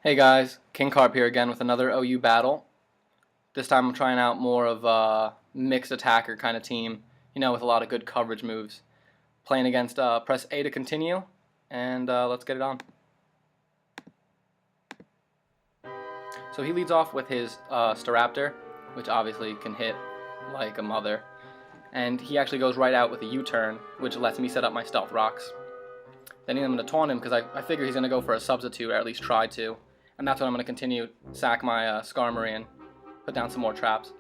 Hey guys, King Carp here again with another OU battle. This time I'm trying out more of a mixed attacker kind of team, with a lot of good coverage moves. Playing against PressA2Continue, and let's get it on. So he leads off with his Staraptor, which obviously can hit like a mother. And he actually goes right out with a U-turn, which lets me set up my Stealth Rocks. Then I'm going to taunt him because I figure he's going to go for a substitute, or at least try to. And that's when I'm going to continue, sack my Skarmory and put down some more traps.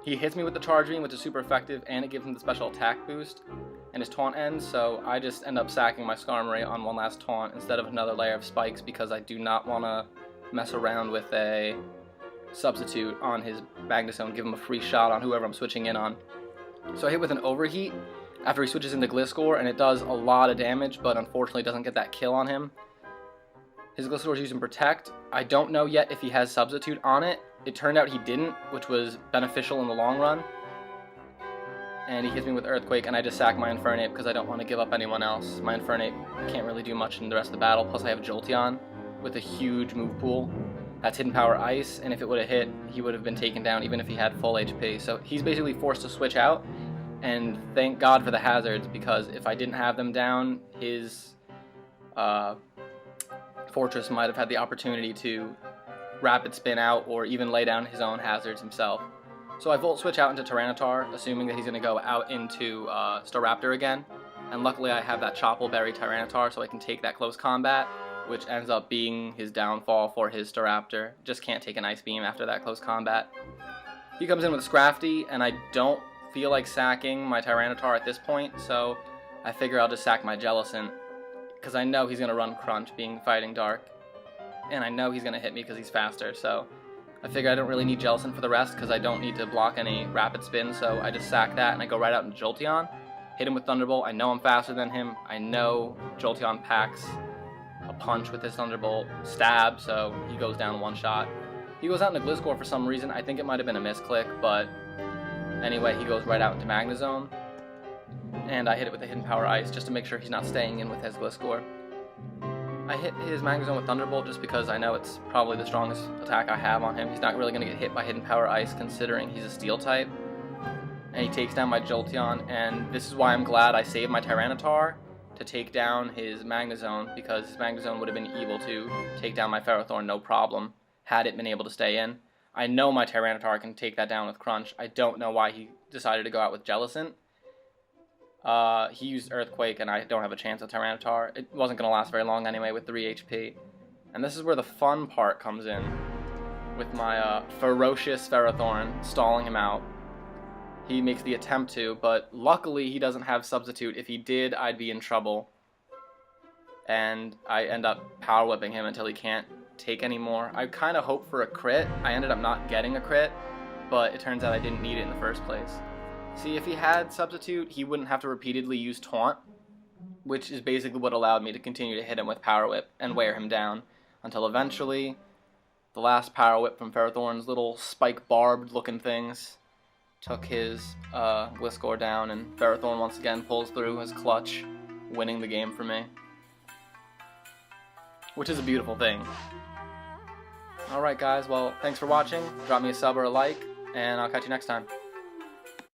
He hits me with the Charge Beam, which is super effective, and it gives him the special attack boost. And his taunt ends, so I just end up sacking my Skarmory on one last taunt instead of another layer of spikes because I do not want to mess around with a substitute on his Magnezone, give him a free shot on whoever I'm switching in on. So I hit with an Overheat after he switches into Gliscor, and it does a lot of damage, but unfortunately doesn't get that kill on him. His Gliscor is using Protect. I don't know yet if he has Substitute on it. It turned out he didn't, which was beneficial in the long run. And he hits me with Earthquake, and I just sack my Infernape because I don't want to give up anyone else. My Infernape can't really do much in the rest of the battle, plus I have Jolteon with a huge move pool. That's Hidden Power Ice, and if it would have hit, he would have been taken down even if he had full HP. So he's basically forced to switch out, and thank God for the hazards, because if I didn't have them down, his Fortress might have had the opportunity to Rapid Spin out or even lay down his own hazards himself. So I Volt Switch out into Tyranitar, assuming that he's going to go out into Staraptor again, and luckily I have that Chople Berry Tyranitar so I can take that close combat, which ends up being his downfall for his Staraptor. Just can't take an Ice Beam after that close combat. He comes in with Scrafty, and I don't feel like sacking my Tyranitar at this point, so I figure I'll just sack my Jellicent, because I know he's going to run Crunch, being Fighting Dark, and I know he's going to hit me because he's faster, so I figure I don't really need Jellicent for the rest because I don't need to block any Rapid Spin, so I just sack that and I go right out into Jolteon, hit him with Thunderbolt. I know I'm faster than him, I know Jolteon packs a punch with his Thunderbolt, stab, so he goes down one shot. He goes out into Gliscor for some reason. I think it might have been a misclick, but anyway, he goes right out into Magnezone, and I hit it with a Hidden Power Ice just to make sure he's not staying in with his Gliscor. I hit his Magnezone with Thunderbolt just because I know it's probably the strongest attack I have on him. He's not really going to get hit by Hidden Power Ice considering he's a Steel type. And he takes down my Jolteon, and this is why I'm glad I saved my Tyranitar to take down his Magnezone, because his Magnezone would have been able to take down my Ferrothorn no problem had it been able to stay in. I know my Tyranitar can take that down with Crunch. I don't know why he decided to go out with Jellicent. He used Earthquake, and I don't have a chance with Tyranitar. It wasn't going to last very long anyway with 3 HP. And this is where the fun part comes in, with my ferocious Ferrothorn stalling him out. He makes the attempt to, but luckily he doesn't have Substitute. If he did, I'd be in trouble. And I end up Power Whipping him until he can't take any more. I kind of hoped for a crit. I ended up not getting a crit, but it turns out I didn't need it in the first place. See, if he had Substitute, he wouldn't have to repeatedly use Taunt, which is basically what allowed me to continue to hit him with Power Whip and wear him down, until eventually the last Power Whip from Ferrothorn's little spike barbed looking things took his Gliscor down, and Ferrothorn once again pulls through his clutch, winning the game for me. Which is a beautiful thing. Alright guys, well, thanks for watching. Drop me a sub or a like, and I'll catch you next time.